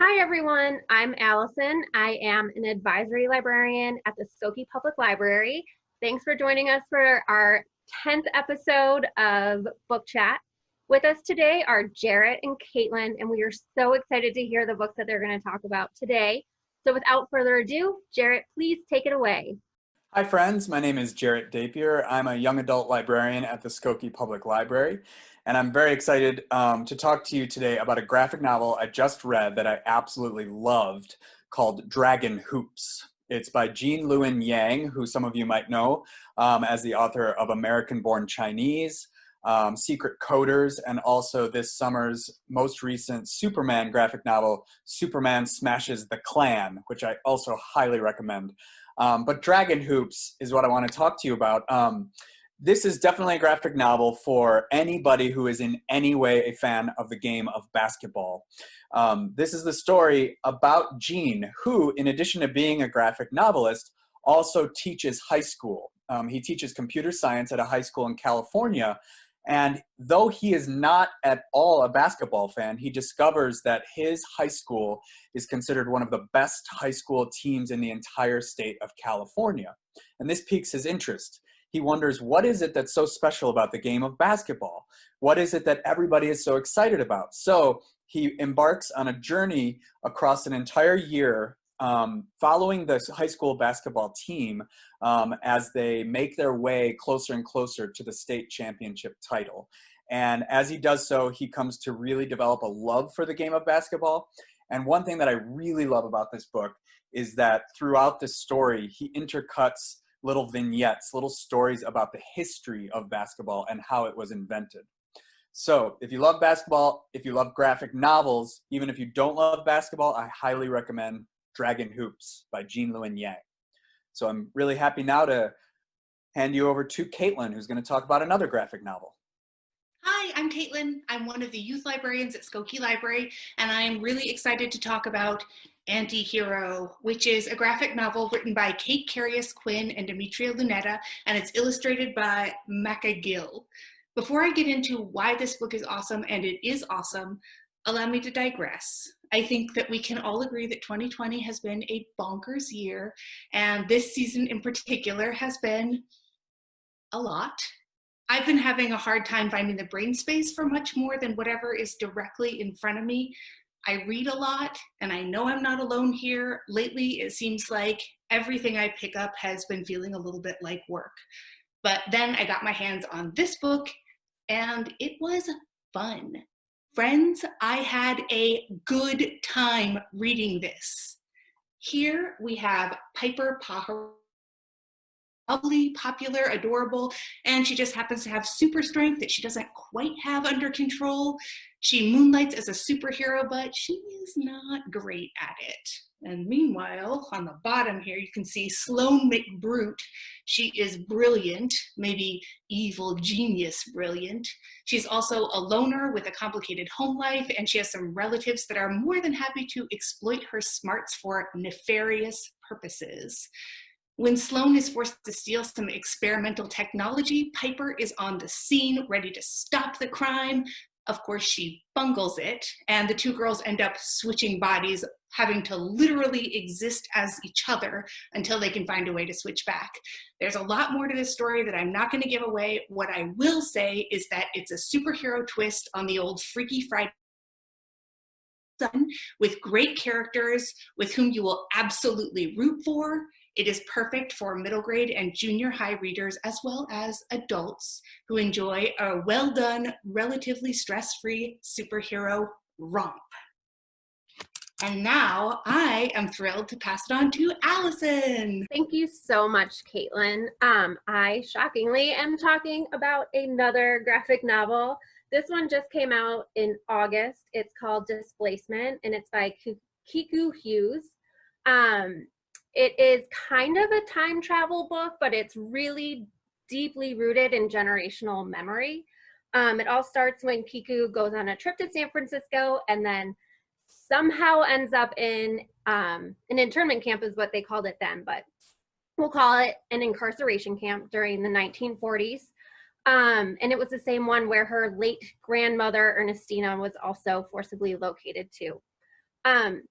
Hi everyone, I'm Allison. I am an advisory librarian at the Skokie Public Library. Thanks for joining us for our 10th episode of Book Chat. With us today are Jarrett and Caitlin, and we are so excited to hear the books that they're going to talk about today. So without further ado, Jarrett, please take it away. Hi friends, my name is Jarrett Dapier. I'm a young adult librarian at the Skokie Public Library, and I'm very excited to talk to you today about a graphic novel I just read that I absolutely loved called Dragon Hoops. It's by Luen Yang, who some of you might know as the author of American Born Chinese, Secret Coders, and also this summer's most recent Superman graphic novel, Superman Smashes the Klan, which I also highly recommend. But Dragon Hoops is what I want to talk to you about. This is definitely a graphic novel for anybody who is in any way a fan of the game of basketball. This is the story about Gene, who, in addition to being a graphic novelist, also teaches high school. He teaches computer science at a high school in California. And though he is not at all a basketball fan, he discovers that his high school is considered one of the best high school teams in the entire state of California. And this piques his interest. He wonders, what is it that's so special about the game of basketball? What is it that everybody is so excited about? So he embarks on a journey across an entire year following the high school basketball team as they make their way closer and closer to the state championship title. And as he does so, he comes to really develop a love for the game of basketball. And one thing that I really love about this book is that throughout the story, he intercuts little vignettes, little stories about the history of basketball and how it was invented. So if you love basketball, if you love graphic novels, even if you don't love basketball, I highly recommend Dragon Hoops by Luen Yang. So I'm really happy now to hand you over to Caitlin, who's going to talk about another graphic novel. Hi, I'm Caitlin. I'm one of the youth librarians at Skokie Library, and I'm really excited to talk about AntiHero, which is a graphic novel written by Karyus, Quinn, and Demitria Lunetta, and it's illustrated by Maca. Before I get into why this book is awesome, and it is awesome, allow me to digress. I think that we can all agree that 2020 has been a bonkers year, and this season in particular has been a lot. I've been having a hard time finding the brain space for much more than whatever is directly in front of me. I read a lot, and I know I'm not alone here. Lately, it seems like everything I pick up has been feeling a little bit like work. But then I got my hands on this book, and it was fun. Friends, I had a good time reading this. Here we have Piper Pahar, lovely, popular, adorable, and she just happens to have super strength that she doesn't quite have under control. She moonlights as a superhero, but she is not great at it. And meanwhile, on the bottom here, you can see Sloane McBrute. She is brilliant, maybe evil genius brilliant. She's also a loner with a complicated home life, and she has some relatives that are more than happy to exploit her smarts for nefarious purposes. When Sloane is forced to steal some experimental technology, Piper is on the scene, ready to stop the crime. Of course, she bungles it, and the two girls end up switching bodies, having to literally exist as each other until they can find a way to switch back. There's a lot more to this story that I'm not going to give away. What I will say is that it's a superhero twist on the old Freaky Friday with great characters with whom you will absolutely root for. It is perfect for middle grade and junior high readers, as well as adults who enjoy a well-done, relatively stress-free superhero romp. And now I am thrilled to pass it on to Allison. Thank you so much, Caitlin. I shockingly am talking about another graphic novel. This one just came out in August. It's called Displacement, and it's by Kiku Hughes. It is kind of a time travel book, but it's really deeply rooted in generational memory. It all starts when Kiku goes on a trip to San Francisco and then somehow ends up in an internment camp is what they called it then, but we'll call it an incarceration camp during the 1940s. And it was the same one where her late grandmother, Ernestina, was also forcibly located to.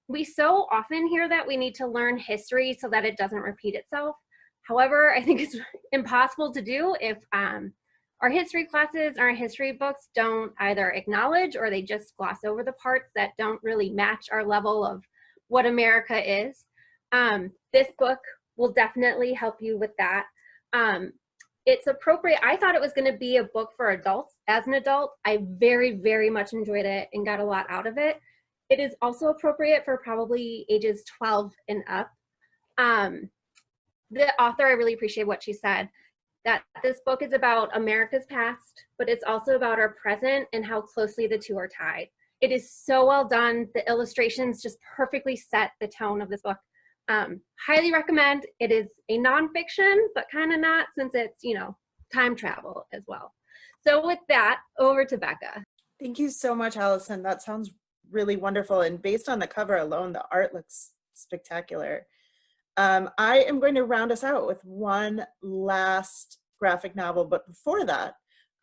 We so often hear that we need to learn history so that it doesn't repeat itself. However, I think it's impossible to do if our history classes, our history books don't either acknowledge or they just gloss over the parts that don't really match our level of what America is. This book will definitely help you with that. It's appropriate. I thought it was going to be a book for adults. As an adult, I very, very much enjoyed it and got a lot out of it. It is also appropriate for probably ages 12 and up. The author, I really appreciate what she said, that this book is about America's past, but it's also about our present and how closely the two are tied. It is so well done. The illustrations just perfectly set the tone of this book. Highly recommend. It is a nonfiction, but kind of not, since it's, you know, time travel as well. So with that, over to Becca. Thank you so much, Allyson. That sounds really wonderful. And based on the cover alone, the art looks spectacular. I am going to round us out with one last graphic novel, but before that,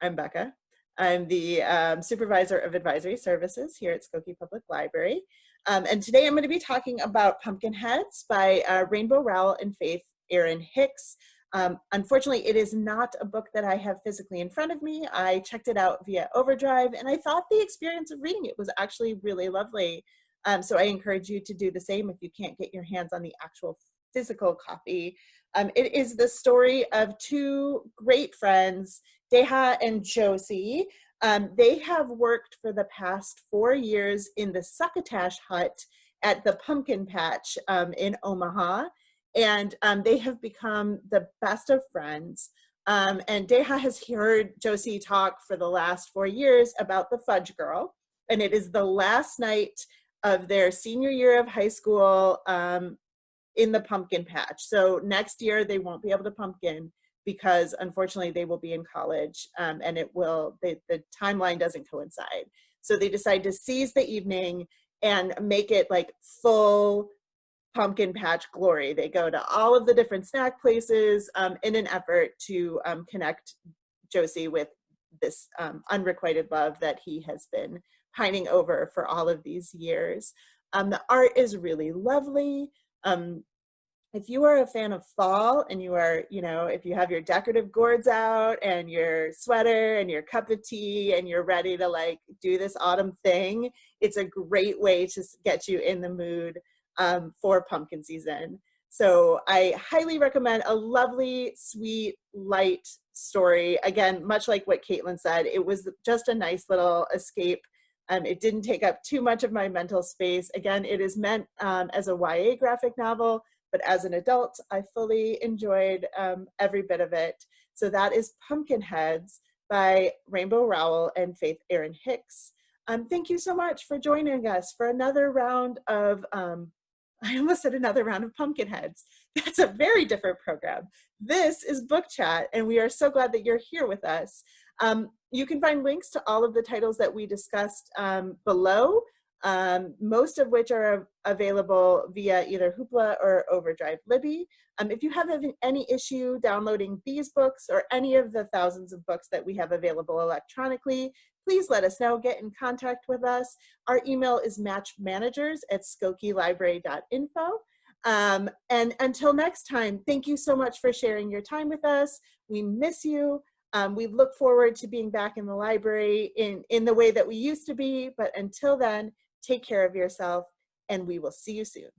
I'm Becca. I'm the supervisor of advisory services here at Skokie Public Library. And today I'm going to be talking about Pumpkinheads by Rainbow Rowell and Erin Hicks. Unfortunately, it is not a book that I have physically in front of me. I checked it out via Overdrive, and I thought the experience of reading it was actually really lovely. So I encourage you to do the same if you can't get your hands on the actual physical copy. It is the story of two great friends, Deha and Josie. They have worked for the past 4 years in the succotash hut at the pumpkin patch in Omaha, and they have become the best of friends. And Deha has heard Josie talk for the last 4 years about the Fudge Girl, and it is the last night of their senior year of high school in the pumpkin patch. So next year they won't be able to pumpkin because unfortunately they will be in college, and the timeline doesn't coincide. So they decide to seize the evening and make it like full pumpkin patch glory. They go to all of the different snack places in an effort to connect Josie with this unrequited love that he has been pining over for all of these years. The art is really lovely. If you are a fan of fall and you are, you know, if you have your decorative gourds out and your sweater and your cup of tea and you're ready to like do this autumn thing, it's a great way to get you in the mood for pumpkin season. So I highly recommend. A lovely, sweet, light story. Again, much like what Caitlin said, it was just a nice little escape. It didn't take up too much of my mental space. Again, it is meant as a YA graphic novel, but as an adult, I fully enjoyed every bit of it. So that is Pumpkinheads by Rainbow Rowell and Erin Hicks. Thank you so much for joining us for another round of, I almost said another round of Pumpkinheads. That's a very different program. This is Book Chat, and we are so glad that you're here with us. You can find links to all of the titles that we discussed below, most of which are available via either Hoopla or Overdrive Libby. If you have any issue downloading these books or any of the thousands of books that we have available electronically, please let us know. Get in contact with us. Our email is matchmanagers@skokielibrary.info. And until next time, thank you so much for sharing your time with us. We miss you. We look forward to being back in the library in the way that we used to be. But until then, take care of yourself, and we will see you soon.